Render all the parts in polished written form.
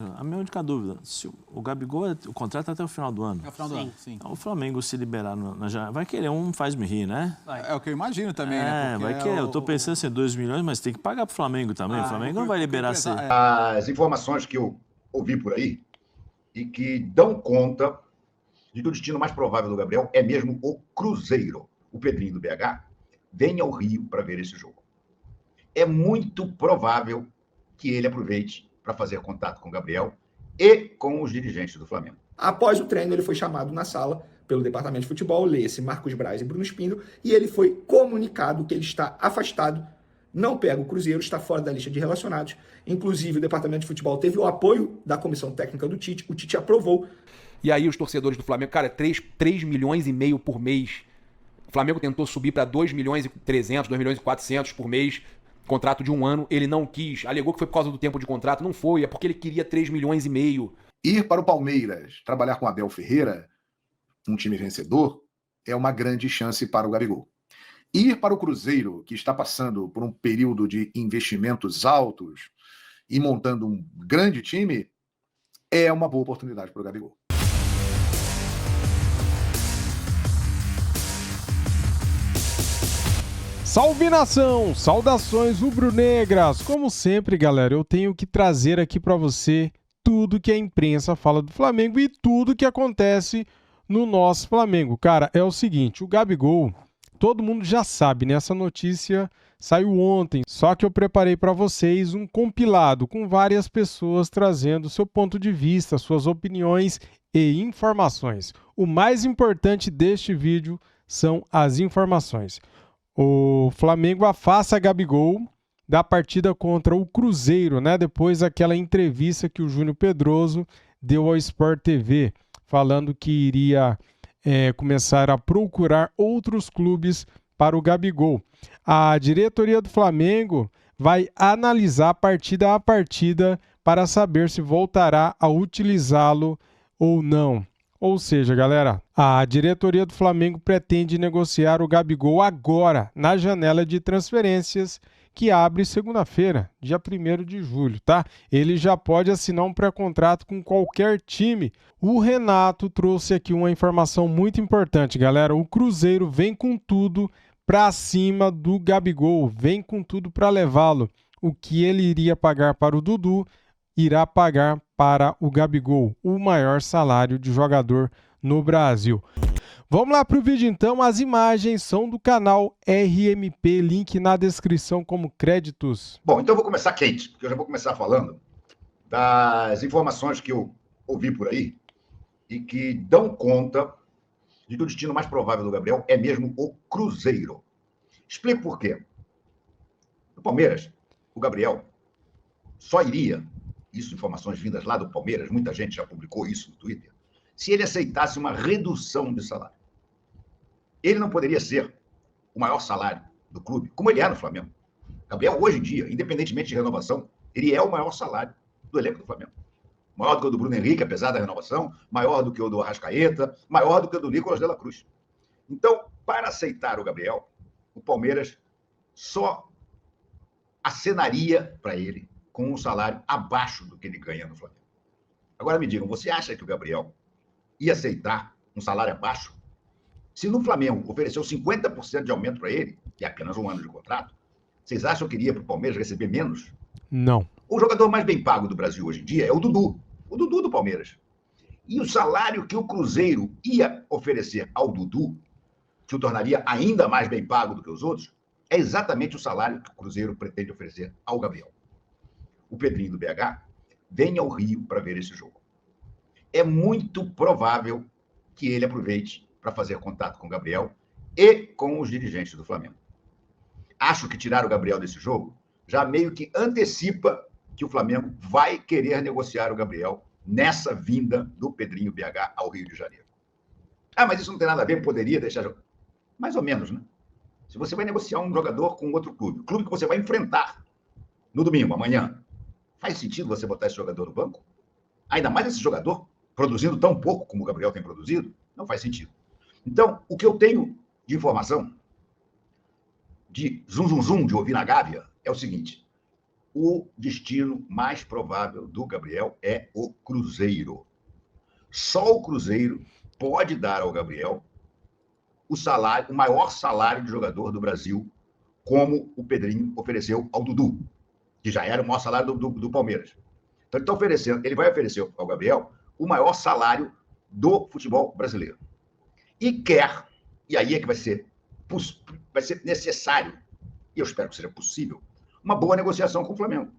A minha única dúvida, se o Gabigol, o contrato é até o final do ano. É o final do ano, sim. Então, o Flamengo se liberar na janela, vai querer faz-me rir, né? É o que eu imagino também, né? Porque vai querer. Eu tô pensando assim, 2 milhões, mas tem que pagar pro Flamengo também. O Flamengo não vai liberar assim. As informações que eu ouvi por aí e que dão conta de que o destino mais provável do Gabriel é mesmo o Cruzeiro. O Pedrinho do BH vem ao Rio para ver esse jogo. É muito provável que ele aproveite para fazer contato com o Gabriel e com os dirigentes do Flamengo. Após o treino, ele foi chamado na sala pelo departamento de futebol, lê-se Marcos Braz e Bruno Spindl, e ele foi comunicado que ele está afastado, não pega o Cruzeiro, está fora da lista de relacionados. Inclusive, o departamento de futebol teve o apoio da comissão técnica do Tite, o Tite aprovou. E aí os torcedores do Flamengo, cara, 3 milhões e meio por mês. O Flamengo tentou subir para 2 milhões e 300, 2 milhões e 400 por mês. Contrato de 1 ano, ele não quis. Alegou que foi por causa do tempo de contrato. Não foi, é porque ele queria 3 milhões e meio. Ir para o Palmeiras, trabalhar com Abel Ferreira, um time vencedor, é uma grande chance para o Gabigol. Ir para o Cruzeiro, que está passando por um período de investimentos altos e montando um grande time, é uma boa oportunidade para o Gabigol. Salve nação! Saudações rubro-negras! Como sempre, galera, eu tenho que trazer aqui para você tudo que a imprensa fala do Flamengo e tudo que acontece no nosso Flamengo. Cara, é o seguinte, o Gabigol, todo mundo já sabe, né? Essa notícia saiu ontem, só que eu preparei para vocês um compilado com várias pessoas trazendo seu ponto de vista, suas opiniões e informações. O mais importante deste vídeo são as informações. O Flamengo afasta Gabigol da partida contra o Cruzeiro, né? Depois daquela entrevista que o Júnior Pedroso deu ao Sport TV, falando que iria começar a procurar outros clubes para o Gabigol. A diretoria do Flamengo vai analisar partida a partida para saber se voltará a utilizá-lo ou não. Ou seja, galera, a diretoria do Flamengo pretende negociar o Gabigol agora, na janela de transferências, que abre segunda-feira, dia 1º de julho, tá? Ele já pode assinar um pré-contrato com qualquer time. O Renato trouxe aqui uma informação muito importante, galera. O Cruzeiro vem com tudo para cima do Gabigol, vem com tudo para levá-lo. O que ele iria pagar para o Dudu, irá pagar para o Gabigol, o maior salário de jogador no Brasil. Vamos lá para o vídeo então, as imagens são do canal RMP, link na descrição como créditos. Bom, então eu vou começar quente, porque eu já vou começar falando das informações que eu ouvi por aí e que dão conta de que o destino mais provável do Gabriel é mesmo o Cruzeiro. Explico por quê. No Palmeiras, o Gabriel só iria, isso informações vindas lá do Palmeiras, muita gente já publicou isso no Twitter, se ele aceitasse uma redução de salário. Ele não poderia ser o maior salário do clube, como ele é no Flamengo. Gabriel, hoje em dia, independentemente de renovação, ele é o maior salário do elenco do Flamengo. Maior do que o do Bruno Henrique, apesar da renovação, maior do que o do Arrascaeta, maior do que o do Nicolas de la Cruz. Então, para aceitar o Gabriel, o Palmeiras só acenaria para ele com um salário abaixo do que ele ganha no Flamengo. Agora me digam, você acha que o Gabriel ia aceitar um salário abaixo? Se no Flamengo ofereceu 50% de aumento para ele, que é apenas 1 ano de contrato, vocês acham que iria para o Palmeiras receber menos? Não. O jogador mais bem pago do Brasil hoje em dia é o Dudu do Palmeiras. E o salário que o Cruzeiro ia oferecer ao Dudu, que o tornaria ainda mais bem pago do que os outros, é exatamente o salário que o Cruzeiro pretende oferecer ao Gabriel. O Pedrinho do BH vem ao Rio para ver esse jogo. É muito provável que ele aproveite para fazer contato com o Gabriel e com os dirigentes do Flamengo. Acho que tirar o Gabriel desse jogo já meio que antecipa que o Flamengo vai querer negociar o Gabriel nessa vinda do Pedrinho BH ao Rio de Janeiro. Ah, mas isso não tem nada a ver, poderia deixar... Mais ou menos, né? Se você vai negociar um jogador com outro clube, clube que você vai enfrentar no domingo, amanhã, faz sentido você botar esse jogador no banco? Ainda mais esse jogador produzindo tão pouco como o Gabriel tem produzido? Não faz sentido. Então, o que eu tenho de informação, de zum, zum, zum, de ouvir na Gávea, é o seguinte. o destino mais provável do Gabriel é o Cruzeiro. Só o Cruzeiro pode dar ao Gabriel o maior salário de jogador do Brasil, como o Pedrinho ofereceu ao Dudu, que já era o maior salário do Palmeiras. Então, ele vai oferecer ao Gabriel o maior salário do futebol brasileiro. E aí é que vai ser necessário, e eu espero que seja possível, uma boa negociação com o Flamengo.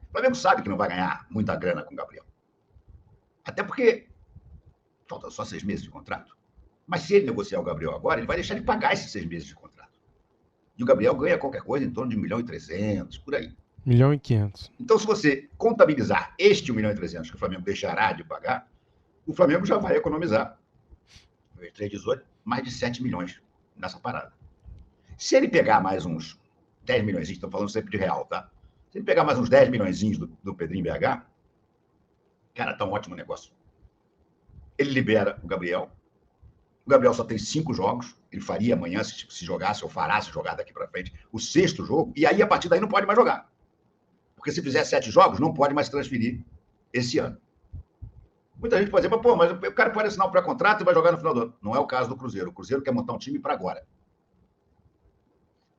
O Flamengo sabe que não vai ganhar muita grana com o Gabriel. Até porque faltam só 6 meses de contrato. Mas se ele negociar o Gabriel agora, ele vai deixar de pagar esses 6 meses de contrato. E o Gabriel ganha qualquer coisa em torno de 1.300.000, por aí. 1.500.000. Então, se você contabilizar este 1.300.000 que o Flamengo deixará de pagar, o Flamengo já vai economizar, 3,18, mais de 7 milhões nessa parada. Se ele pegar mais uns 10 milhões, estamos falando sempre de real, tá? Se ele pegar mais uns 10 milhões do Pedrinho BH, cara, tá um ótimo negócio. Ele libera o Gabriel. O Gabriel só tem 5 jogos. Ele faria amanhã, se jogasse, ou fará se jogar daqui para frente, o 6º jogo. E aí, a partir daí, não pode mais jogar. Porque se fizer 7 jogos, não pode mais transferir esse ano. Muita gente pode dizer, mas o cara pode assinar um pré-contrato e vai jogar no final do ano. Não é o caso do Cruzeiro. O Cruzeiro quer montar um time para agora.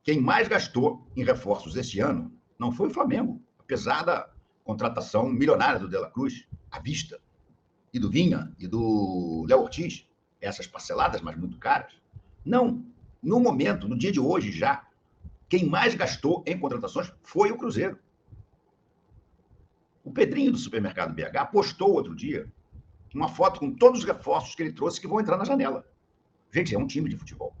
Quem mais gastou em reforços esse ano não foi o Flamengo, apesar da contratação milionária do De La Cruz, à vista, e do Vinha, e do Léo Ortiz, essas parceladas, mas muito caras. Não. No momento, no dia de hoje já, quem mais gastou em contratações foi o Cruzeiro. O Pedrinho do Supermercado BH postou outro dia uma foto com todos os reforços que ele trouxe que vão entrar na janela. Gente, é um time de futebol.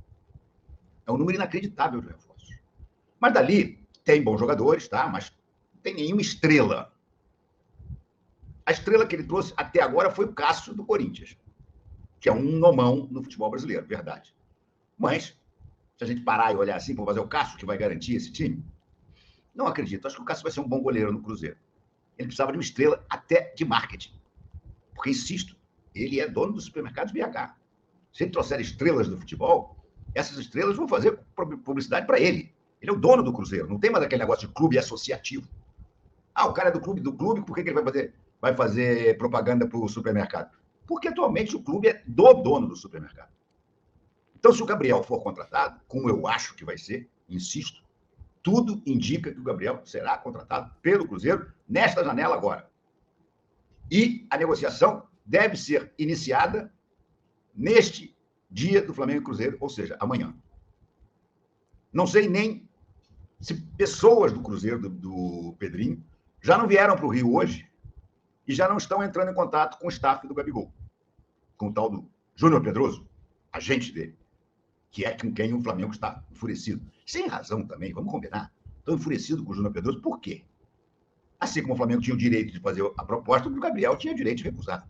É um número inacreditável de reforços. Mas dali tem bons jogadores, tá? Mas não tem nenhuma estrela. A estrela que ele trouxe até agora foi o Cássio do Corinthians, que é um nomão no futebol brasileiro, verdade. Mas, se a gente parar e olhar assim, para fazer o Cássio que vai garantir esse time, não acredito. Acho que o Cássio vai ser um bom goleiro no Cruzeiro. Ele precisava de uma estrela até de marketing. Porque, insisto, ele é dono dos supermercados BH. Se ele trouxer estrelas do futebol, essas estrelas vão fazer publicidade para ele. Ele é o dono do Cruzeiro. Não tem mais aquele negócio de clube associativo. O cara é do clube, por que ele vai fazer propaganda para o supermercado? Porque atualmente o clube é do dono do supermercado. Então, se o Gabriel for contratado, como eu acho que vai ser, insisto, tudo indica que o Gabriel será contratado pelo Cruzeiro nesta janela agora. E a negociação deve ser iniciada neste dia do Flamengo e Cruzeiro, ou seja, amanhã. Não sei nem se pessoas do Cruzeiro, do Pedrinho, já não vieram para o Rio hoje e já não estão entrando em contato com o staff do Gabigol, com o tal do Júnior Pedroso, agente dele, que é com quem o Flamengo está enfurecido. Sem razão também, vamos combinar. Estão enfurecidos com o Júnior Pedroso, por quê? Assim como o Flamengo tinha o direito de fazer a proposta, o Gabriel tinha o direito de recusar.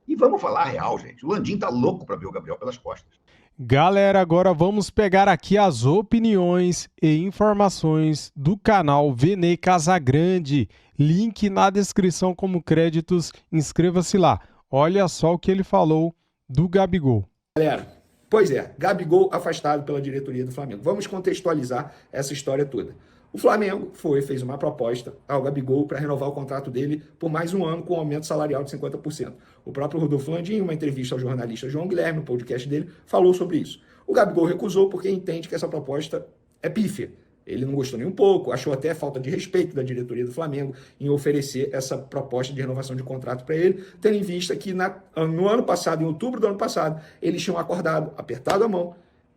E vamos falar a real, gente. O Landim tá louco para ver o Gabriel pelas costas. Galera, agora vamos pegar aqui as opiniões e informações do canal Vene Casagrande. Link na descrição como créditos. Inscreva-se lá. Olha só o que ele falou do Gabigol. Galera, pois é, Gabigol afastado pela diretoria do Flamengo. Vamos contextualizar essa história toda. O Flamengo fez uma proposta ao Gabigol para renovar o contrato dele por mais um ano com um aumento salarial de 50%. O próprio Rodolfo Landim, em uma entrevista ao jornalista João Guilherme, no podcast dele, falou sobre isso. O Gabigol recusou porque entende que essa proposta é pífia. Ele não gostou nem um pouco, achou até falta de respeito da diretoria do Flamengo em oferecer essa proposta de renovação de contrato para ele, tendo em vista que no ano passado, em outubro do ano passado, eles tinham acordado, apertado a mão,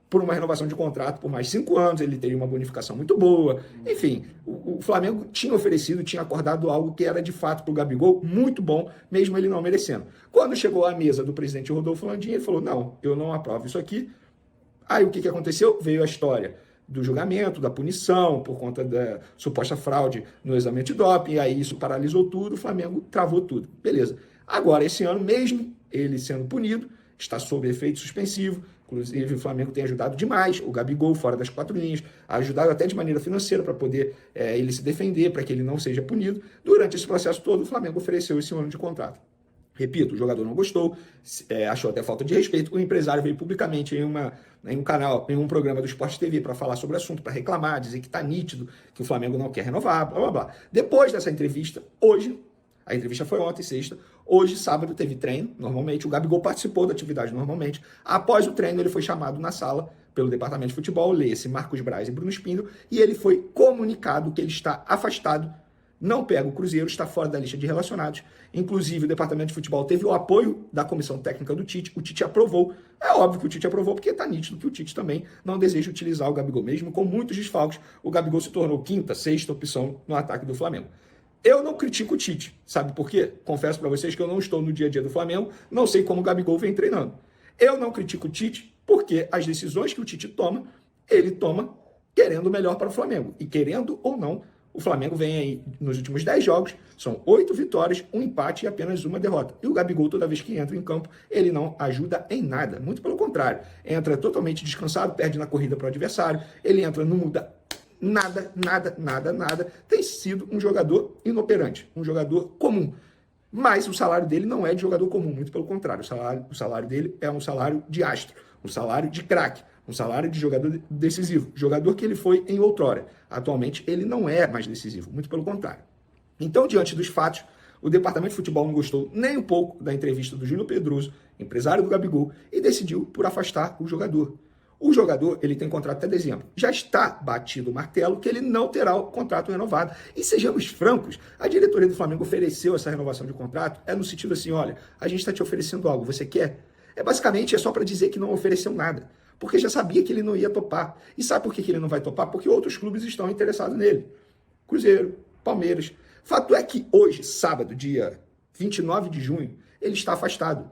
por uma renovação de contrato por mais 5 anos, ele teria uma bonificação muito boa. Enfim, o Flamengo tinha oferecido, tinha acordado algo que era de fato para o Gabigol muito bom, mesmo ele não merecendo. Quando chegou à mesa do presidente Rodolfo Landim, ele falou, não, eu não aprovo isso aqui. Aí o que aconteceu? Veio a história do julgamento, da punição, por conta da suposta fraude no exame antidoping, e aí isso paralisou tudo, o Flamengo travou tudo. Beleza. Agora, esse ano, mesmo ele sendo punido, está sob efeito suspensivo. Inclusive, o Flamengo tem ajudado demais o Gabigol fora das 4 linhas, ajudado até de maneira financeira para poder ele se defender, para que ele não seja punido. Durante esse processo todo, o Flamengo ofereceu esse ano de contrato. Repito, o jogador não gostou, achou até falta de respeito. O empresário veio publicamente em um canal, em um programa do Sport TV para falar sobre o assunto, para reclamar, dizer que está nítido, que o Flamengo não quer renovar, blá blá blá. Depois dessa entrevista, hoje, a entrevista foi ontem, sexta, hoje, sábado, teve treino, normalmente. O Gabigol participou da atividade normalmente. Após o treino, ele foi chamado na sala pelo departamento de futebol, lê-se Marcos Braz e Bruno Spindel, e ele foi comunicado que ele está afastado, não pega o Cruzeiro, está fora da lista de relacionados. Inclusive, o departamento de futebol teve o apoio da comissão técnica do Tite. O Tite aprovou. É óbvio que o Tite aprovou, porque está nítido que o Tite também não deseja utilizar o Gabigol. Mesmo com muitos desfalques, o Gabigol se tornou quinta, sexta opção no ataque do Flamengo. Eu não critico o Tite. Sabe por quê? Confesso para vocês que eu não estou no dia a dia do Flamengo, não sei como o Gabigol vem treinando. Eu não critico o Tite porque as decisões que o Tite toma, ele toma querendo o melhor para o Flamengo. E querendo ou não, o Flamengo vem aí nos últimos 10 jogos, são 8 vitórias, 1 empate e apenas 1 derrota. E o Gabigol, toda vez que entra em campo, ele não ajuda em nada. Muito pelo contrário. Entra totalmente descansado, perde na corrida para o adversário, ele entra, não muda nada. Tem sido um jogador inoperante, um jogador comum. Mas o salário dele não é de jogador comum, muito pelo contrário. O salário dele é um salário de astro, um salário de craque, um salário de jogador decisivo. Jogador que ele foi em outrora. Atualmente, ele não é mais decisivo, muito pelo contrário. Então, diante dos fatos, o departamento de futebol não gostou nem um pouco da entrevista do Júnior Pedroso, empresário do Gabigol, e decidiu por afastar o jogador. O jogador, ele tem contrato até dezembro. Já está batido o martelo que ele não terá o contrato renovado. E sejamos francos, a diretoria do Flamengo ofereceu essa renovação de contrato, no sentido assim, olha, a gente está te oferecendo algo, você quer? Basicamente, é só para dizer que não ofereceu nada. Porque já sabia que ele não ia topar. E sabe por que ele não vai topar? Porque outros clubes estão interessados nele. Cruzeiro, Palmeiras. Fato é que hoje, sábado, dia 29 de junho, ele está afastado.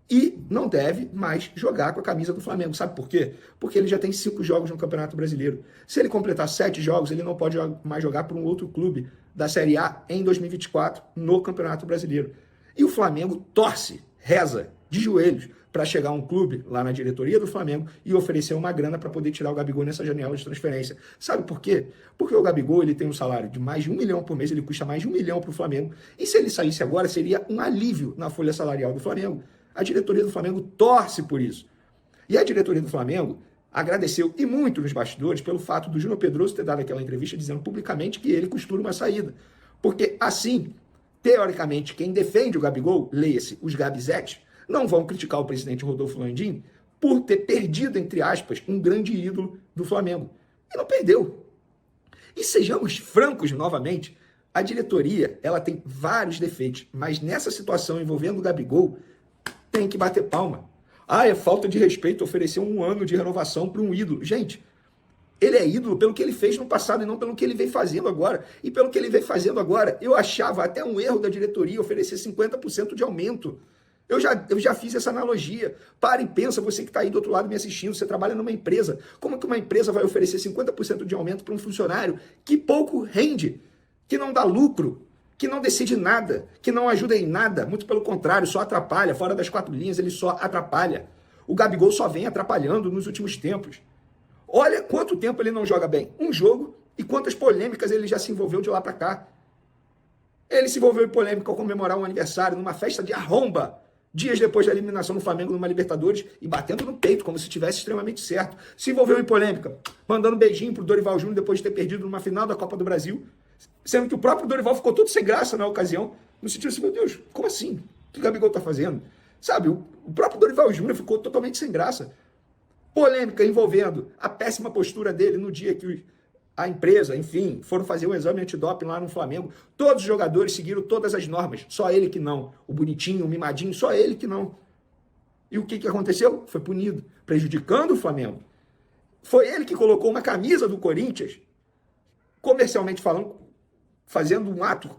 E não deve mais jogar com a camisa do Flamengo. Sabe por quê? Porque ele já tem 5 jogos no Campeonato Brasileiro. Se ele completar 7 jogos, ele não pode mais jogar por um outro clube da Série A em 2024 no Campeonato Brasileiro. E o Flamengo torce, reza, de joelhos, para chegar a um clube lá na diretoria do Flamengo e oferecer uma grana para poder tirar o Gabigol nessa janela de transferência. Sabe por quê? Porque o Gabigol, ele tem um salário de mais de 1 milhão por mês, ele custa mais de 1 milhão para o Flamengo. E se ele saísse agora, seria um alívio na folha salarial do Flamengo. A diretoria do Flamengo torce por isso. E a diretoria do Flamengo agradeceu, e muito nos bastidores, pelo fato do Júnior Pedroso ter dado aquela entrevista dizendo publicamente que ele costura uma saída. Porque assim, teoricamente, quem defende o Gabigol, leia-se os Gabizetes, não vão criticar o presidente Rodolfo Landim por ter perdido, entre aspas, um grande ídolo do Flamengo. E não perdeu. E sejamos francos novamente, a diretoria ela tem vários defeitos, mas nessa situação envolvendo o Gabigol, tem que bater palma. É falta de respeito oferecer 1 ano de renovação para um ídolo. Gente, ele é ídolo pelo que ele fez no passado e não pelo que ele vem fazendo agora. E pelo que ele vem fazendo agora, eu achava até um erro da diretoria oferecer 50% de aumento. Eu já fiz essa analogia. Para e pensa, você que está aí do outro lado me assistindo, você trabalha numa empresa. Como que uma empresa vai oferecer 50% de aumento para um funcionário que pouco rende, que não dá lucro, que não decide nada, que não ajuda em nada, muito pelo contrário, só atrapalha, fora das 4 linhas, ele só atrapalha. O Gabigol só vem atrapalhando nos últimos tempos. Olha quanto tempo ele não joga bem. Um jogo e quantas polêmicas ele já se envolveu de lá para cá. Ele se envolveu em polêmica ao comemorar um aniversário numa festa de arromba, dias depois da eliminação do Flamengo numa Libertadores e batendo no peito, como se estivesse extremamente certo. Se envolveu em polêmica, mandando beijinho pro Dorival Júnior depois de ter perdido numa final da Copa do Brasil, sendo que o próprio Dorival ficou todo sem graça na ocasião, no sentido assim, meu Deus, como assim? O que o Gabigol tá fazendo? Sabe, o próprio Dorival Júnior ficou totalmente sem graça. Polêmica envolvendo a péssima postura dele no dia que a empresa, enfim, foram fazer um exame antidoping lá no Flamengo. Todos os jogadores seguiram todas as normas, só ele que não. O bonitinho, o mimadinho, só ele que não. E o que aconteceu? Foi punido, prejudicando o Flamengo. Foi ele que colocou uma camisa do Corinthians, comercialmente falando, fazendo um ato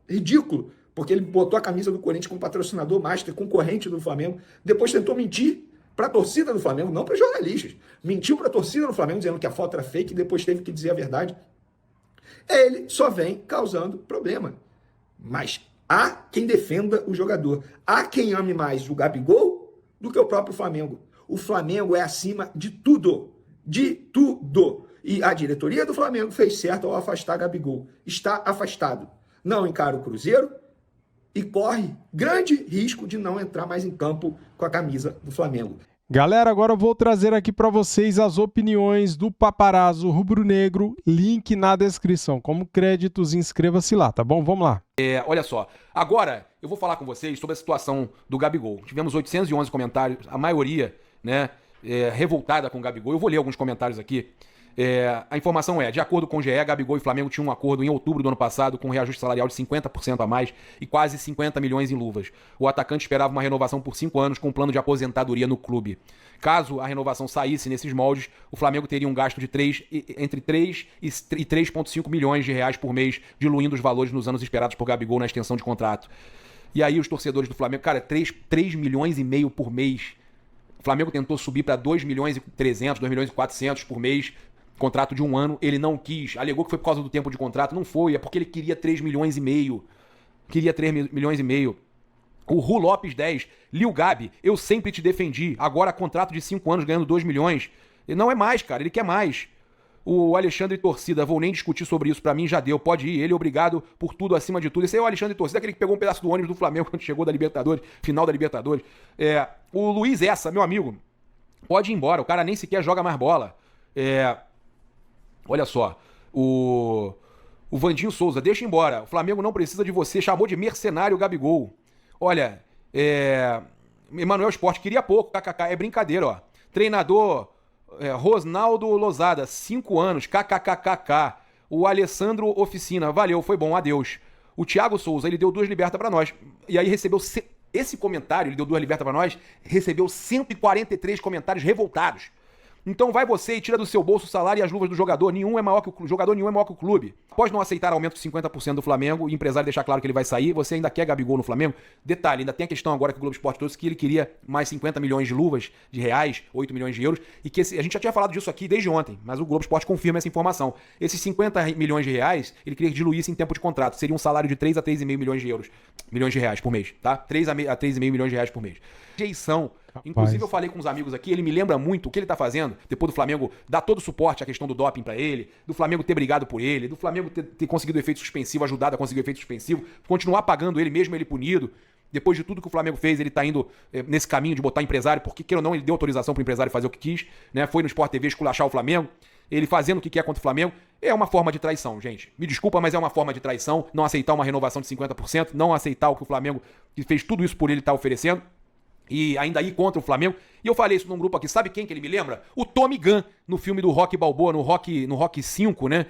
ridículo, porque ele botou a camisa do Corinthians como patrocinador master, concorrente do Flamengo, depois tentou mentir para a torcida do Flamengo, não para os jornalistas. Mentiu para a torcida do Flamengo, dizendo que a foto era fake, e depois teve que dizer a verdade. Ele só vem causando problema. Mas há quem defenda o jogador. Há quem ame mais o Gabigol do que o próprio Flamengo. O Flamengo é acima de tudo. De tudo. E a diretoria do Flamengo fez certo ao afastar Gabigol. Está afastado. Não encara o Cruzeiro e corre grande risco de não entrar mais em campo com a camisa do Flamengo. Galera, agora eu vou trazer aqui para vocês as opiniões do paparazzo rubro-negro, link na descrição. Como créditos, inscreva-se lá, tá bom? Vamos lá. Olha só, agora eu vou falar com vocês sobre a situação do Gabigol. Tivemos 811 comentários, a maioria, né, revoltada com o Gabigol. Eu vou ler alguns comentários aqui. A informação é, de acordo com o GE, Gabigol e Flamengo tinham um acordo em outubro do ano passado com um reajuste salarial de 50% a mais e quase 50 milhões em luvas. O atacante esperava uma renovação por 5 anos com um plano de aposentadoria no clube. Caso a renovação saísse nesses moldes, o Flamengo teria um gasto de entre 3 e 3,5 milhões de reais por mês, diluindo os valores nos anos esperados por Gabigol na extensão de contrato. E aí os torcedores do Flamengo, cara, 3 milhões e meio por mês. O Flamengo tentou subir para 2 milhões e 300, 2 milhões e 400 por mês. Contrato de 1 ano, ele não quis, alegou que foi por causa do tempo de contrato, não foi, é porque ele queria 3 milhões e meio. Queria 3 milhões e meio. O Ru Lopes 10, Lil Gabi, eu sempre te defendi, agora contrato de 5 anos ganhando 2 milhões. Ele não é mais, cara, ele quer mais. O Alexandre Torcida, vou nem discutir sobre isso, pra mim já deu, pode ir, ele obrigado por tudo acima de tudo. Esse é o Alexandre Torcida, aquele que pegou um pedaço do ônibus do Flamengo quando chegou da Libertadores, final da Libertadores. O Luiz Essa, meu amigo, pode ir embora, o cara nem sequer joga mais bola. Olha só, o Vandinho Souza, deixa embora, o Flamengo não precisa de você, chamou de mercenário o Gabigol. Olha, Emanuel Sport, queria pouco, kkk, é brincadeira, ó. Treinador Rosnaldo Lozada, 5 anos, kkkk. O Alessandro Oficina, valeu, foi bom, adeus. O Thiago Souza, ele deu 2 libertas pra nós, e aí recebeu... Esse comentário, ele deu 2 libertas pra nós, recebeu 143 comentários revoltados. Então vai você e tira do seu bolso o salário e as luvas do jogador. Nenhum é maior que o clube. Após não aceitar aumento de 50% do Flamengo e o empresário deixar claro que ele vai sair, você ainda quer Gabigol no Flamengo? Detalhe, ainda tem a questão agora que o Globo Esporte trouxe que ele queria mais 50 milhões de luvas de reais, 8 milhões de euros, e que a gente já tinha falado disso aqui desde ontem, mas o Globo Esporte confirma essa informação. Esses 50 milhões de reais, ele queria que diluísse em tempo de contrato. Seria um salário de 3 a 3,5 milhões de reais por mês, tá? 3 a 3,5 milhões de reais por mês. Rejeição. Inclusive eu falei com uns amigos aqui, ele me lembra muito o que ele tá fazendo, depois do Flamengo dar todo o suporte à questão do doping pra ele, do Flamengo ter brigado por ele, do Flamengo ter conseguido efeito suspensivo, ajudado a conseguir efeito suspensivo, continuar pagando ele mesmo ele punido. Depois de tudo que o Flamengo fez, ele tá indo nesse caminho de botar empresário, porque queira ou não, ele deu autorização pro empresário fazer o que quis, né? Foi no Sport TV esculachar o Flamengo, ele fazendo o que quer contra o Flamengo. É uma forma de traição, gente. Me desculpa, mas é uma forma de traição não aceitar uma renovação de 50%, não aceitar o que o Flamengo, que fez tudo isso por ele, tá oferecendo. E ainda aí contra o Flamengo. E eu falei isso num grupo aqui, sabe quem que ele me lembra? O Tommy Gunn, no filme do Rocky Balboa, no Rocky 5, né?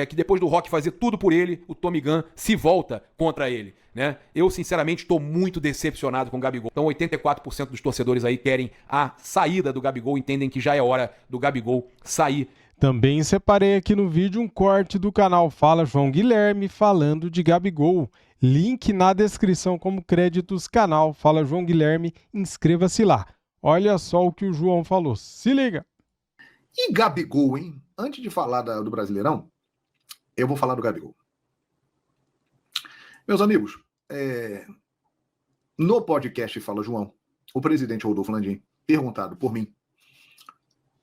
Que depois do Rocky fazer tudo por ele, o Tommy Gunn se volta contra ele, né? Eu, sinceramente, estou muito decepcionado com o Gabigol. Então, 84% dos torcedores aí querem a saída do Gabigol, entendem que já é hora do Gabigol sair. Também separei aqui no vídeo um corte do canal Fala João Guilherme falando de Gabigol. Link na descrição como créditos, canal Fala João Guilherme, inscreva-se lá. Olha só o que o João falou, se liga. E Gabigol, hein? Antes de falar do Brasileirão, eu vou falar do Gabigol. Meus amigos, no podcast Fala João, o presidente Rodolfo Landim, perguntado por mim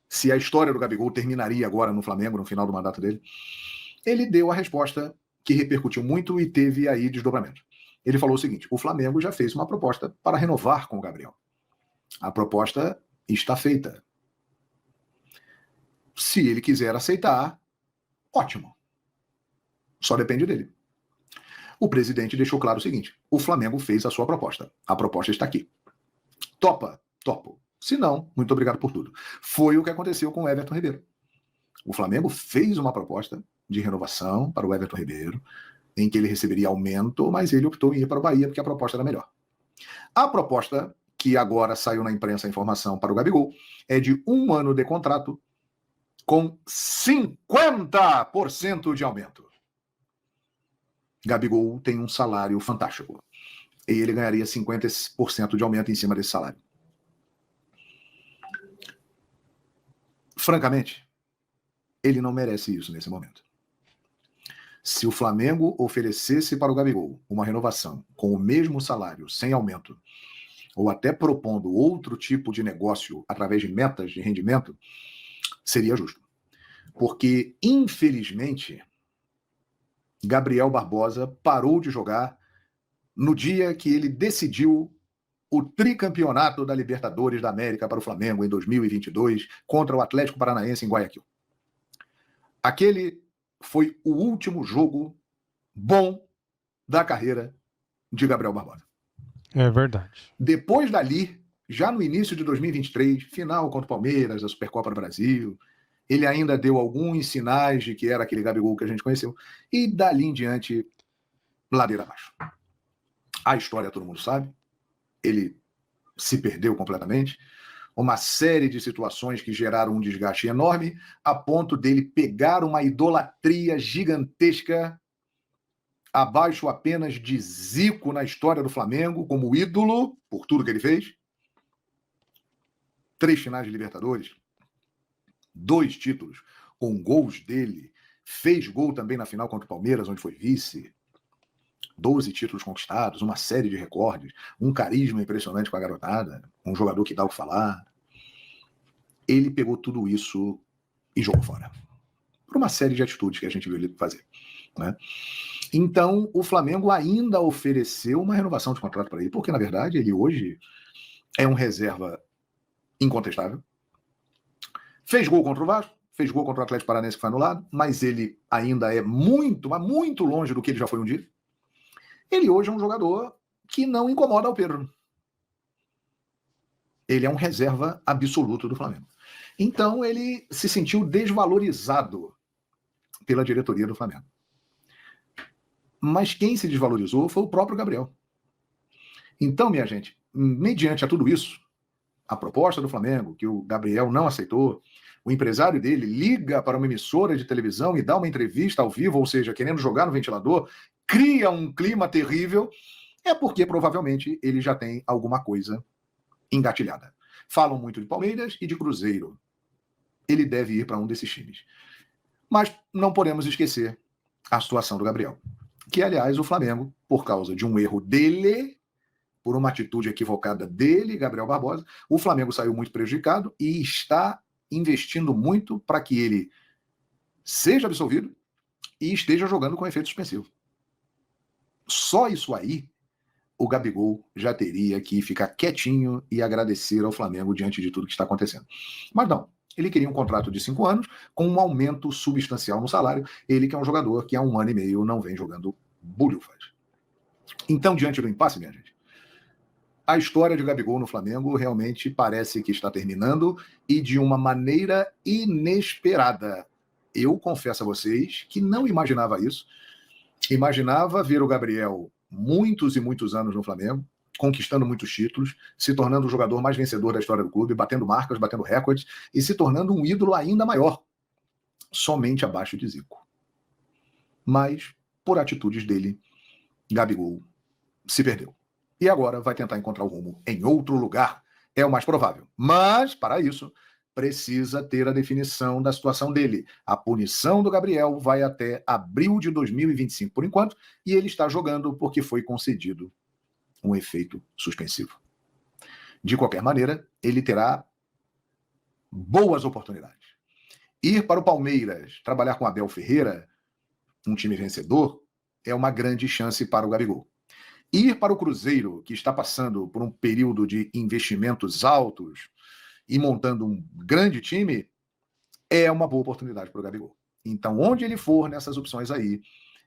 se a história do Gabigol terminaria agora no Flamengo, no final do mandato dele, ele deu a resposta que repercutiu muito e teve aí desdobramento. Ele falou o seguinte: o Flamengo já fez uma proposta para renovar com o Gabriel. A proposta está feita. Se ele quiser aceitar, ótimo. Só depende dele. O presidente deixou claro o seguinte: o Flamengo fez a sua proposta. A proposta está aqui. Topa? Topo. Se não, muito obrigado por tudo. Foi o que aconteceu com o Everton Ribeiro. O Flamengo fez uma proposta de renovação para o Everton Ribeiro, em que ele receberia aumento, mas ele optou em ir para o Bahia porque a proposta era melhor. A proposta, que agora saiu na imprensa a informação para o Gabigol, é de 1 ano de contrato com 50% de aumento. Gabigol tem um salário fantástico. E ele ganharia 50% de aumento em cima desse salário. Francamente, ele não merece isso nesse momento. Se o Flamengo oferecesse para o Gabigol uma renovação com o mesmo salário, sem aumento, ou até propondo outro tipo de negócio através de metas de rendimento, seria justo. Porque, infelizmente, Gabriel Barbosa parou de jogar no dia que ele decidiu o tricampeonato da Libertadores da América para o Flamengo em 2022 contra o Atlético Paranaense em Guayaquil. Aquele foi o último jogo bom da carreira de Gabriel Barbosa. É verdade. Depois dali, já no início de 2023, final contra o Palmeiras, a Supercopa do Brasil, ele ainda deu alguns sinais de que era aquele Gabigol que a gente conheceu. E dali em diante, ladeira abaixo. A história todo mundo sabe. Ele se perdeu completamente. Uma série de situações que geraram um desgaste enorme, a ponto dele pegar uma idolatria gigantesca, abaixo apenas de Zico na história do Flamengo, como ídolo, por tudo que ele fez. 3 finais de Libertadores, 2 títulos, com gols dele. Fez gol também na final contra o Palmeiras, onde foi vice. 12 títulos conquistados, uma série de recordes, um carisma impressionante com a garotada, um jogador que dá o que falar. Ele pegou tudo isso e jogou fora. Por uma série de atitudes que a gente viu ele fazer, né? Então, o Flamengo ainda ofereceu uma renovação de contrato para ele, porque, na verdade, ele hoje é um reserva incontestável. Fez gol contra o Vasco, fez gol contra o Atlético Paranaense que foi anulado, mas ele ainda é muito, mas muito longe do que ele já foi um dia. Ele hoje é um jogador que não incomoda o Pedro. Ele é um reserva absoluto do Flamengo. Então ele se sentiu desvalorizado pela diretoria do Flamengo. Mas quem se desvalorizou foi o próprio Gabriel. Então, minha gente, mediante a tudo isso, a proposta do Flamengo, que o Gabriel não aceitou, o empresário dele liga para uma emissora de televisão e dá uma entrevista ao vivo, ou seja, querendo jogar no ventilador, cria um clima terrível, é porque provavelmente ele já tem alguma coisa engatilhada. Falam muito de Palmeiras e de Cruzeiro. Ele deve ir para um desses times. Mas não podemos esquecer a situação do Gabriel. Que, aliás, o Flamengo, por causa de um erro dele, por uma atitude equivocada dele, Gabriel Barbosa, o Flamengo saiu muito prejudicado e está investindo muito para que ele seja absolvido e esteja jogando com efeito suspensivo. Só isso aí, o Gabigol já teria que ficar quietinho e agradecer ao Flamengo diante de tudo que está acontecendo. Mas não, ele queria um contrato de 5 anos com um aumento substancial no salário, ele que é um jogador que há 1 ano e meio não vem jogando bulhufas. Então, diante do impasse, minha gente, a história de Gabigol no Flamengo realmente parece que está terminando e de uma maneira inesperada. Eu confesso a vocês que não imaginava isso. Imaginava ver o Gabriel muitos e muitos anos no Flamengo, conquistando muitos títulos, se tornando o jogador mais vencedor da história do clube, batendo marcas, batendo recordes e se tornando um ídolo ainda maior, somente abaixo de Zico. Mas, por atitudes dele, Gabigol se perdeu. E agora vai tentar encontrar o rumo em outro lugar. É o mais provável. Mas, para isso, precisa ter a definição da situação dele. A punição do Gabriel vai até abril de 2025, por enquanto, e ele está jogando porque foi concedido um efeito suspensivo. De qualquer maneira, ele terá boas oportunidades. Ir para o Palmeiras, trabalhar com Abel Ferreira, um time vencedor, é uma grande chance para o Gabigol. Ir para o Cruzeiro, que está passando por um período de investimentos altos e montando um grande time, é uma boa oportunidade para o Gabigol. Então, onde ele for nessas opções aí,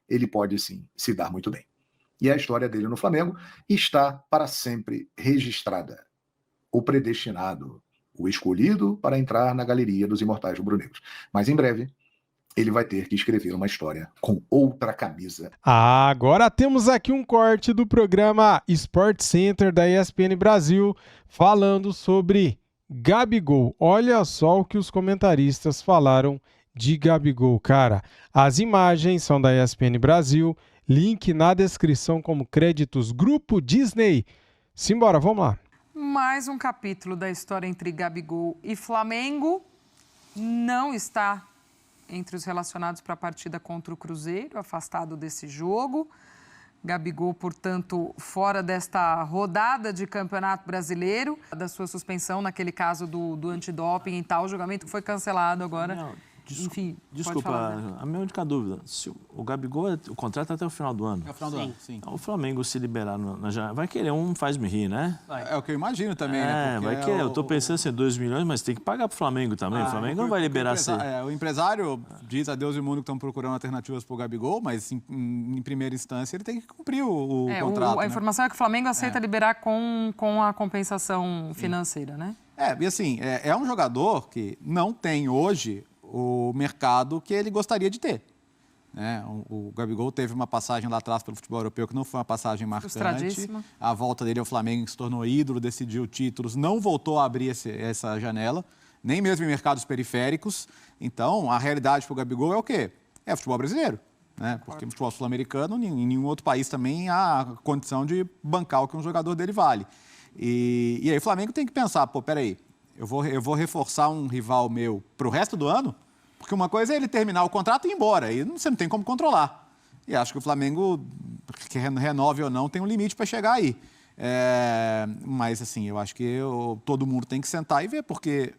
ele pode sim se dar muito bem. E a história dele no Flamengo está para sempre registrada. O predestinado, o escolhido para entrar na galeria dos imortais rubro-negros. Mas em breve, ele vai ter que escrever uma história com outra camisa. Agora temos aqui um corte do programa Sport Center da ESPN Brasil falando sobre Gabigol. Olha só o que os comentaristas falaram de Gabigol, cara. As imagens são da ESPN Brasil, link na descrição como créditos Grupo Disney. Simbora, vamos lá. Mais um capítulo da história entre Gabigol e Flamengo. Não está entre os relacionados para a partida contra o Cruzeiro, afastado desse jogo. Gabigol, portanto, fora desta rodada de Campeonato Brasileiro, da sua suspensão, naquele caso do antidoping e tal, o julgamento foi cancelado agora. Não, enfim, Desculpa, pode falar, né? a minha única dúvida. Se o Gabigol, o contrato é até o final do ano. É o final do ano, sim. Então, o Flamengo se liberar na janela, vai querer faz-me rir, né? É o que eu imagino também, né? Porque vai querer. Eu tô pensando assim, 2 milhões, mas tem que pagar pro Flamengo também. O Flamengo não vai liberar assim. O empresário diz a Deus e o mundo que estão procurando alternativas pro Gabigol, mas em primeira instância ele tem que cumprir o contrato. A informação é que o Flamengo aceita liberar com a compensação financeira, né? E assim, é um jogador que não tem hoje o mercado que ele gostaria de ter. Né? O Gabigol teve uma passagem lá atrás pelo futebol europeu que não foi uma passagem marcante. A volta dele ao Flamengo se tornou ídolo, decidiu títulos, não voltou a abrir essa janela, nem mesmo em mercados periféricos. Então, a realidade para o Gabigol é o quê? É o futebol brasileiro. Né? Porque no futebol sul-americano, em nenhum outro país também há condição de bancar o que um jogador dele vale. E aí o Flamengo tem que pensar, peraí, eu vou reforçar um rival meu para o resto do ano? Porque uma coisa é ele terminar o contrato e ir embora, e você não tem como controlar. E acho que o Flamengo, que renove ou não, tem um limite para chegar aí. Mas assim, eu acho que todo mundo tem que sentar e ver, porque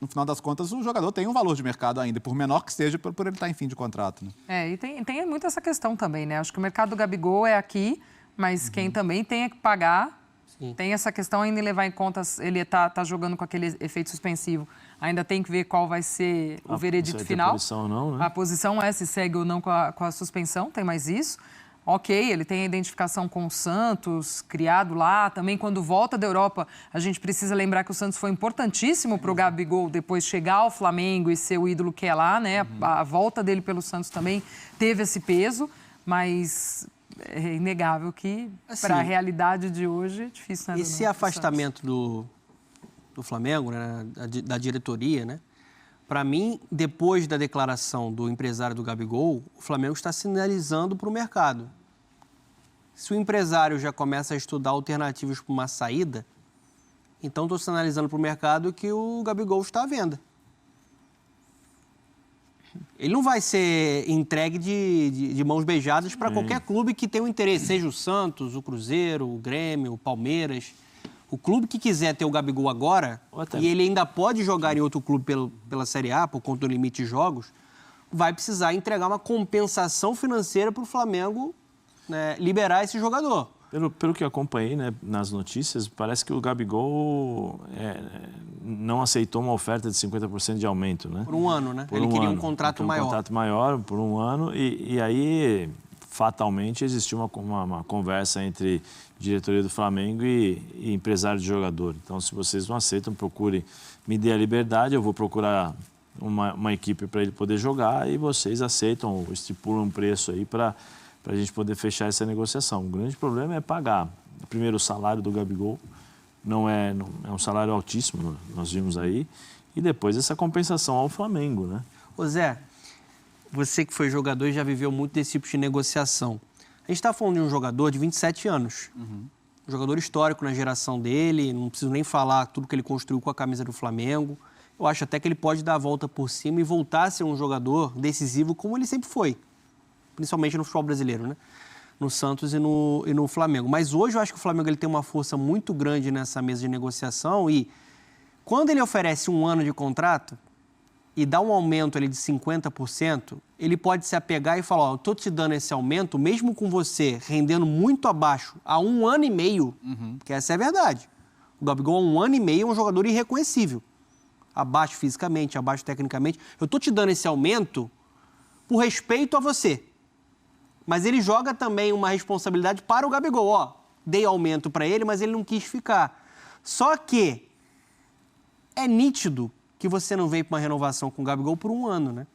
no final das contas o jogador tem um valor de mercado ainda, por menor que seja, por ele estar em fim de contrato. Né? E tem muito essa questão também, né? Acho que o mercado do Gabigol é aqui, mas quem também tem que pagar. Sim. Tem essa questão ainda em levar em conta, ele tá jogando com aquele efeito suspensivo. Ainda tem que ver qual vai ser o veredito final. A posição não, né? A posição se segue ou não com a suspensão, tem mais isso. Ok, ele tem a identificação com o Santos, criado lá. Também quando volta da Europa, a gente precisa lembrar que o Santos foi importantíssimo para o Gabigol depois chegar ao Flamengo e ser o ídolo que é lá, né? A volta dele pelo Santos também teve esse peso, mas é inegável que, assim, para a realidade de hoje, é difícil. Né, esse afastamento do Flamengo, né, da diretoria, né? Para mim, depois da declaração do empresário do Gabigol, o Flamengo está sinalizando para o mercado. Se o empresário já começa a estudar alternativas para uma saída, então estou sinalizando para o mercado que o Gabigol está à venda. Ele não vai ser entregue de mãos beijadas para qualquer clube que tenha um interesse, seja o Santos, o Cruzeiro, o Grêmio, o Palmeiras. O clube que quiser ter o Gabigol agora, e ele ainda pode jogar em outro clube pela Série A, por conta do limite de jogos, vai precisar entregar uma compensação financeira para o Flamengo, né, liberar esse jogador. Pelo que eu acompanhei, né, nas notícias, parece que o Gabigol não aceitou uma oferta de 50% de aumento, né? Por um ano, né? Ele queria um contrato maior. Um contrato maior por um ano e aí, fatalmente, existiu uma conversa entre diretoria do Flamengo e empresário de jogador. Então, se vocês não aceitam, procurem, me dê a liberdade, eu vou procurar uma equipe para ele poder jogar e vocês aceitam, estipulam um preço aí para a gente poder fechar essa negociação. O grande problema é pagar. Primeiro, o salário do Gabigol não é um salário altíssimo, nós vimos aí, e depois essa compensação ao Flamengo, né? Ô Zé, você que foi jogador e já viveu muito desse tipo de negociação. A gente está falando de um jogador de 27 anos. Um jogador histórico na geração dele, não preciso nem falar tudo que ele construiu com a camisa do Flamengo. Eu acho até que ele pode dar a volta por cima e voltar a ser um jogador decisivo como ele sempre foi. Principalmente no futebol brasileiro, né? No Santos e no Flamengo. Mas hoje eu acho que o Flamengo ele tem uma força muito grande nessa mesa de negociação e quando ele oferece um ano de contrato e dá um aumento ali de 50%, ele pode se apegar e falar, eu estou te dando esse aumento, mesmo com você rendendo muito abaixo, há 1 ano e meio, que essa é a verdade. O Gabigol, há 1 ano e meio, é um jogador irreconhecível. Abaixo fisicamente, abaixo tecnicamente. Eu estou te dando esse aumento por respeito a você. Mas ele joga também uma responsabilidade para o Gabigol. Dei aumento para ele, mas ele não quis ficar. Só que é nítido que você não veio para uma renovação com o Gabigol por 1 ano, né?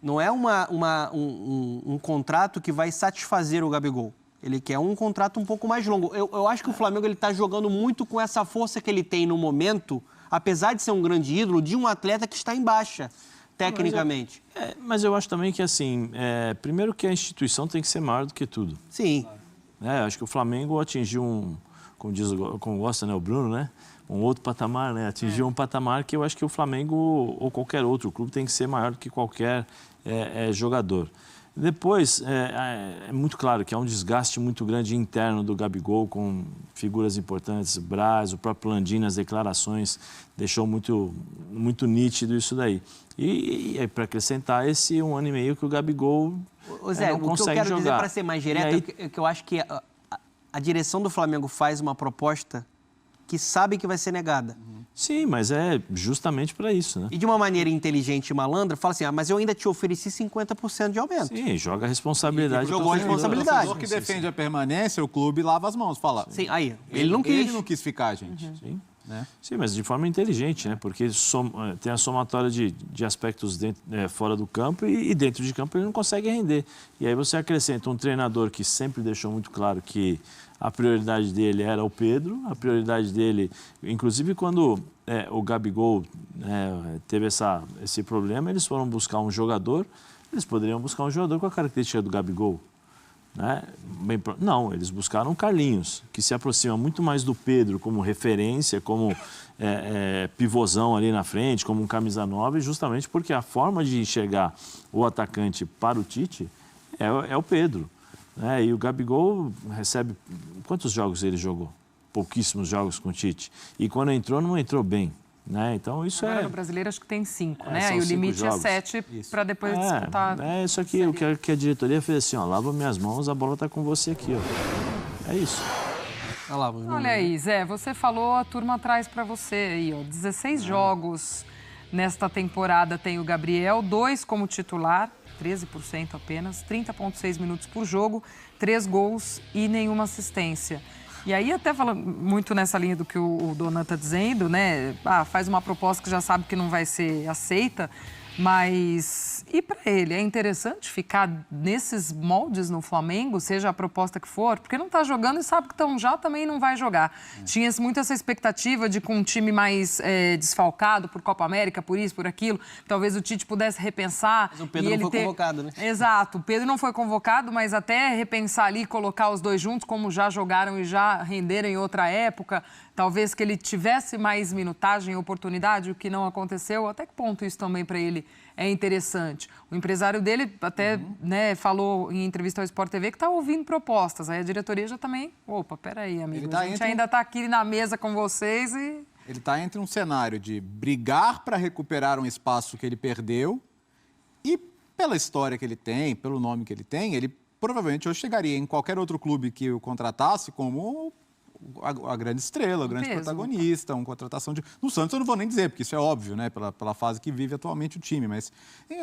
Não é um contrato que vai satisfazer o Gabigol. Ele quer um contrato um pouco mais longo. Eu acho que o Flamengo está jogando muito com essa força que ele tem no momento, apesar de ser um grande ídolo, de um atleta que está em baixa, tecnicamente. Mas eu acho também que, assim, primeiro que a instituição tem que ser maior do que tudo. Sim. Acho que o Flamengo atingiu como gosta, né, o Bruno, né? Um outro patamar, né? Atingiu um patamar que eu acho que o Flamengo ou qualquer outro clube tem que ser maior do que qualquer jogador. Depois, é muito claro que há um desgaste muito grande interno do Gabigol com figuras importantes, Braz, o próprio Landim nas declarações, deixou muito, muito nítido isso daí. E para acrescentar esse 1 ano e meio que o Gabigol Zé, não consegue jogar. O que eu quero dizer, para ser mais direto, é que eu acho que a direção do Flamengo faz uma proposta que sabe que vai ser negada. Sim, mas é justamente para isso, né? E de uma maneira inteligente e malandra, fala assim, mas eu ainda te ofereci 50% de aumento. Sim, joga a responsabilidade. Jogou a responsabilidade. O jogador que defende a permanência, o clube lava as mãos, fala. Sim, aí, ele não quis. Ele não quis ficar, gente. Sim. Né? Sim, mas de forma inteligente, né? Porque tem a somatória de aspectos fora do campo e dentro de campo ele não consegue render. E aí você acrescenta um treinador que sempre deixou muito claro que a prioridade dele era o Pedro, a prioridade dele, inclusive quando o Gabigol teve esse problema, eles foram buscar um jogador, eles poderiam buscar um jogador com a característica do Gabigol. Né? Não, eles buscaram o Carlinhos, que se aproxima muito mais do Pedro como referência, como pivôzão ali na frente, como um camisa 9, justamente porque a forma de enxergar o atacante para o Tite é o Pedro. Né? E o Gabigol recebe... Quantos jogos ele jogou? Pouquíssimos jogos com o Tite. E quando entrou, não entrou bem. Né? Então, isso Agora, no brasileiro, acho que tem 5, né? São Aí o 5 limite jogos. é 7 para depois disputar. Isso aqui, o que a diretoria fez assim, ó, lava minhas mãos, a bola está com você aqui, ó. É isso. Olha aí, Zé, você falou, a turma traz para você aí, ó, 16 jogos nesta temporada tem o Gabriel, 2 como titular, 13% apenas, 30,6 minutos por jogo, 3 gols e nenhuma assistência. E aí, até falando muito nessa linha do que o Donan está dizendo, né? Faz uma proposta que já sabe que não vai ser aceita, mas e para ele? É interessante ficar nesses moldes no Flamengo, seja a proposta que for? Porque não está jogando e sabe que já também não vai jogar. Tinha muito essa expectativa de com um time mais desfalcado por Copa América, por isso, por aquilo, talvez o Tite pudesse repensar. Mas o Pedro não foi convocado, né? Exato, o Pedro não foi convocado, mas até repensar ali, colocar os dois juntos, como já jogaram e já renderam em outra época, talvez que ele tivesse mais minutagem e oportunidade, o que não aconteceu. Até que ponto isso também para ele é interessante? O empresário dele até falou em entrevista ao Sport TV que está ouvindo propostas. Aí a diretoria já também... Opa, peraí, amigo, a gente ainda está aqui na mesa com vocês e... Ele está entre um cenário de brigar para recuperar um espaço que ele perdeu e, pela história que ele tem, pelo nome que ele tem, ele provavelmente hoje chegaria em qualquer outro clube que o contratasse como a grande estrela, o grande protagonista, uma contratação de... No Santos eu não vou nem dizer, porque isso é óbvio, né? Pela fase que vive atualmente o time, mas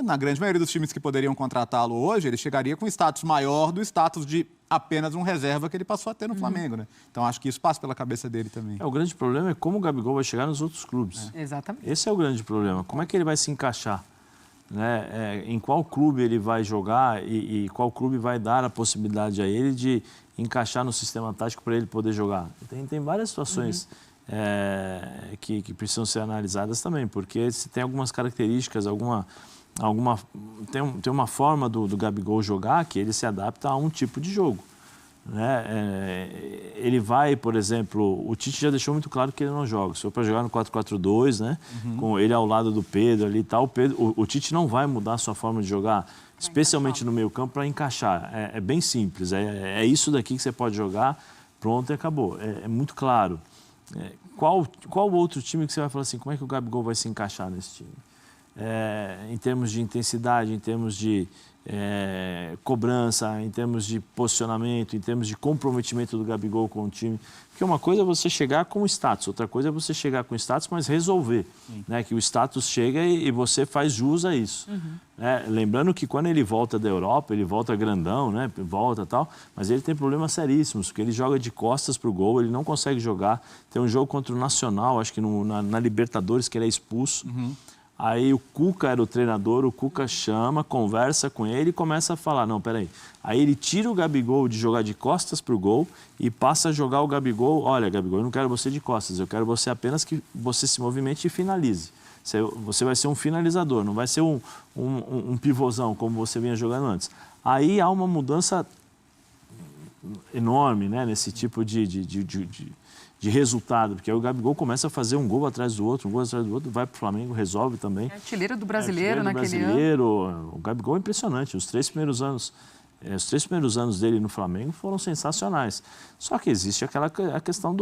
na grande maioria dos times que poderiam contratá-lo hoje, ele chegaria com status maior do status de apenas um reserva que ele passou a ter no Flamengo, né? Então acho que isso passa pela cabeça dele também. O grande problema é como o Gabigol vai chegar nos outros clubes. Exatamente. Esse é o grande problema. Como é que ele vai se encaixar? Né? Em qual clube ele vai jogar e qual clube vai dar a possibilidade a ele de encaixar no sistema tático para ele poder jogar. Tem várias situações que precisam ser analisadas também, porque se tem algumas características, tem uma forma do Gabigol jogar que ele se adapta a um tipo de jogo. Né? Ele vai, por exemplo, o Tite já deixou muito claro que ele não joga. Se for para jogar no 4-4-2, né? Com ele ao lado do Pedro ali e tal, o Tite não vai mudar a sua forma de jogar, especialmente no meio campo, para encaixar. É bem simples, é isso daqui que você pode jogar, pronto e acabou. É muito claro. Qual outro time que você vai falar assim, como é que o Gabigol vai se encaixar nesse time? Em termos de intensidade, em termos de cobrança, em termos de posicionamento, em termos de comprometimento do Gabigol com o time. Porque uma coisa é você chegar com o status, outra coisa é você chegar com o status, mas resolver. Né? Que o status chega e você faz jus a isso. Lembrando que quando ele volta da Europa, ele volta grandão, né? Volta e tal, mas ele tem problemas seríssimos, porque ele joga de costas para o gol, ele não consegue jogar. Tem um jogo contra o Nacional, acho que na Libertadores, que ele é expulso. Aí o Cuca era o treinador, o Cuca chama, conversa com ele e começa a falar, não, peraí. Aí ele tira o Gabigol de jogar de costas para o gol e passa a jogar o Gabigol, olha, Gabigol, eu não quero você de costas, eu quero você apenas que você se movimente e finalize. Você vai ser um finalizador, não vai ser um pivôzão como você vinha jogando antes. Aí há uma mudança enorme, né, nesse tipo de resultado, porque aí o Gabigol começa a fazer um gol atrás do outro, vai para o Flamengo, resolve também. Artilheiro do brasileiro naquele ano. O Gabigol é impressionante, os 3 primeiros anos Os 3 primeiros anos dele no Flamengo foram sensacionais. Só que existe a questão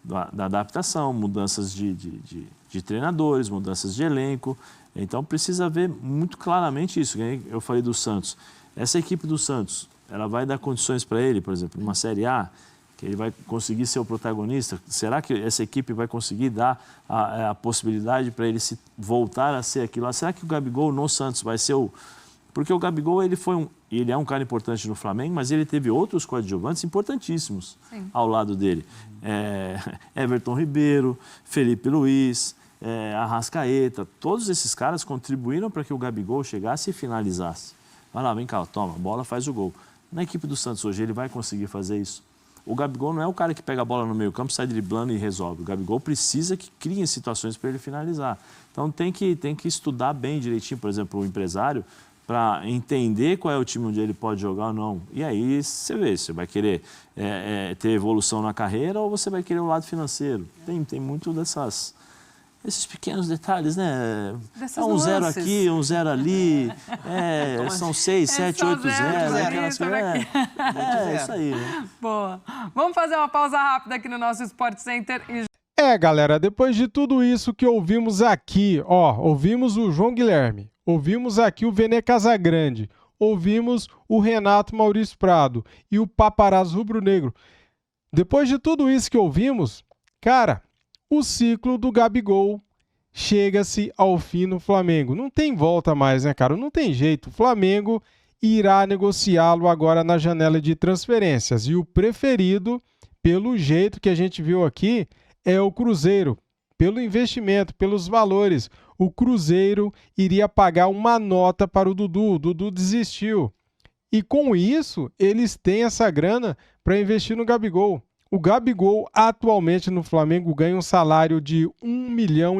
da adaptação, mudanças de treinadores, mudanças de elenco. Então, precisa ver muito claramente isso. Eu falei do Santos. Essa equipe do Santos, ela vai dar condições para ele, por exemplo, numa Série A, que ele vai conseguir ser o protagonista? Será que essa equipe vai conseguir dar a possibilidade para ele se voltar a ser aquilo lá? Será que o Gabigol no Santos vai ser o... Porque o Gabigol, ele é um cara importante no Flamengo, mas ele teve outros coadjuvantes importantíssimos ao lado dele. Everton Ribeiro, Felipe Luiz, Arrascaeta, todos esses caras contribuíram para que o Gabigol chegasse e finalizasse. Vai lá, vem cá, toma, a bola, faz o gol. Na equipe do Santos hoje, ele vai conseguir fazer isso? O Gabigol não é o cara que pega a bola no meio campo, sai driblando e resolve. O Gabigol precisa que criem situações para ele finalizar. Então tem que estudar bem direitinho, por exemplo, o empresário, para entender qual é o time onde ele pode jogar ou não. E aí você vê, você vai querer ter evolução na carreira ou você vai querer o lado financeiro. Tem muito esses pequenos detalhes, né? Dessas um zero nuances. Aqui, um 0 ali, são 6, 7, 8, 0. Aquelas coisas. Isso aí, né? Boa. Vamos fazer uma pausa rápida aqui no nosso Sport Center e... Galera, depois de tudo isso que ouvimos aqui, ouvimos o João Guilherme, ouvimos aqui o Vene Casagrande, ouvimos o Renato Maurício Prado e o Paparazzo Rubro-Negro. Depois de tudo isso que ouvimos, cara, o ciclo do Gabigol chega-se ao fim no Flamengo. Não tem volta mais, né, cara? Não tem jeito. O Flamengo irá negociá-lo agora na janela de transferências. E o preferido, pelo jeito que a gente viu aqui, é o Cruzeiro. Pelo investimento, pelos valores, o Cruzeiro iria pagar uma nota para o Dudu. O Dudu desistiu. E com isso, eles têm essa grana para investir no Gabigol. O Gabigol, atualmente no Flamengo, ganha um salário de 1,5 milhão.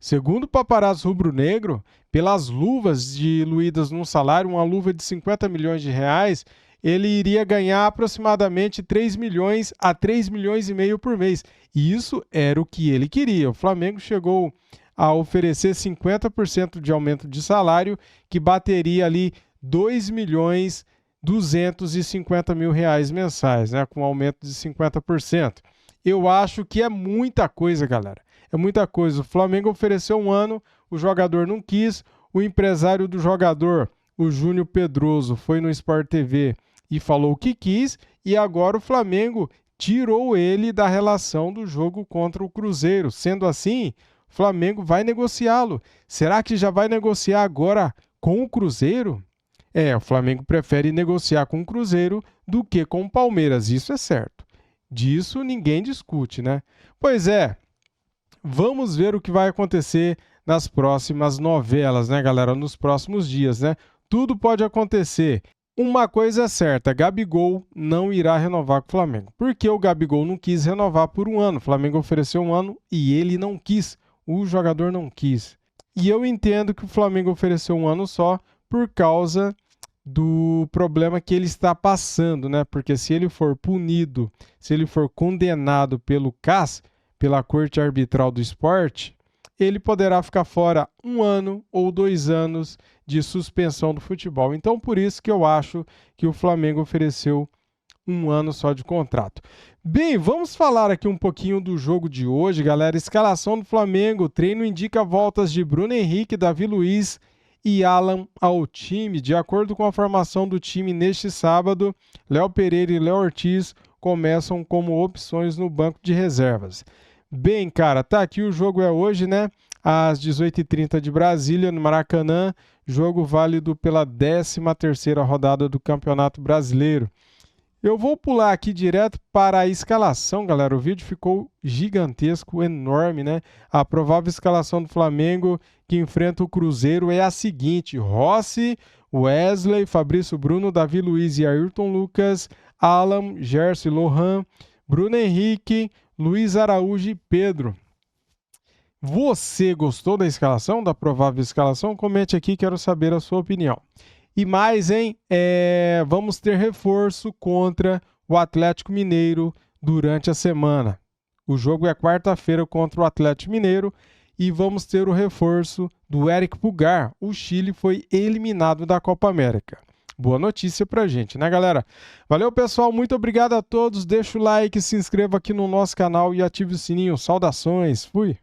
Segundo o Paparazzo Rubro-Negro, pelas luvas diluídas num salário, uma luva de 50 milhões de reais, ele iria ganhar aproximadamente 3 milhões a 3,5 milhões por mês. E isso era o que ele queria. O Flamengo chegou a oferecer 50% de aumento de salário, que bateria ali 2.250.000 reais mensais, né, com aumento de 50%. Eu acho que é muita coisa, galera. É muita coisa. O Flamengo ofereceu 1 ano, o jogador não quis, o empresário do jogador, o Júnior Pedroso, foi no Sport TV e falou o que quis, e agora o Flamengo tirou ele da relação do jogo contra o Cruzeiro. Sendo assim, o Flamengo vai negociá-lo. Será que já vai negociar agora com o Cruzeiro? O Flamengo prefere negociar com o Cruzeiro do que com o Palmeiras, isso é certo. Disso ninguém discute, né? Pois é, vamos ver o que vai acontecer nas próximas novelas, né, galera? Nos próximos dias, né? Tudo pode acontecer. Uma coisa é certa, Gabigol não irá renovar com o Flamengo. Porque o Gabigol não quis renovar por 1 ano. O Flamengo ofereceu 1 ano e ele não quis. O jogador não quis. E eu entendo que o Flamengo ofereceu 1 ano só por causa do problema que ele está passando, né? Porque se ele for punido, se ele for condenado pelo CAS, pela Corte Arbitral do Esporte, ele poderá ficar fora 1 ano ou 2 anos de suspensão do futebol. Então, por isso que eu acho que o Flamengo ofereceu 1 ano só de contrato. Bem, vamos falar aqui um pouquinho do jogo de hoje, galera. Escalação do Flamengo, treino indica voltas de Bruno Henrique, Davi Luiz e Alan ao time. De acordo com a formação do time neste sábado, Léo Pereira e Léo Ortiz começam como opções no banco de reservas. Bem, cara, tá aqui, o jogo é hoje, né? Às 18h30 de Brasília, no Maracanã, jogo válido pela 13ª rodada do Campeonato Brasileiro. Eu vou pular aqui direto para a escalação, galera. O vídeo ficou gigantesco, enorme, né? A provável escalação do Flamengo que enfrenta o Cruzeiro é a seguinte: Rossi, Wesley, Fabrício Bruno, Davi Luiz e Ayrton Lucas, Alan, Gerson e Lohan, Bruno Henrique, Luiz Araújo e Pedro. Você gostou da escalação, da provável escalação? Comente aqui, quero saber a sua opinião. E mais, hein? Vamos ter reforço contra o Atlético Mineiro durante a semana. O jogo é quarta-feira contra o Atlético Mineiro e vamos ter o reforço do Eric Pulgar. O Chile foi eliminado da Copa América. Boa notícia pra gente, né, galera? Valeu, pessoal. Muito obrigado a todos. Deixa o like, se inscreva aqui no nosso canal e ative o sininho. Saudações. Fui.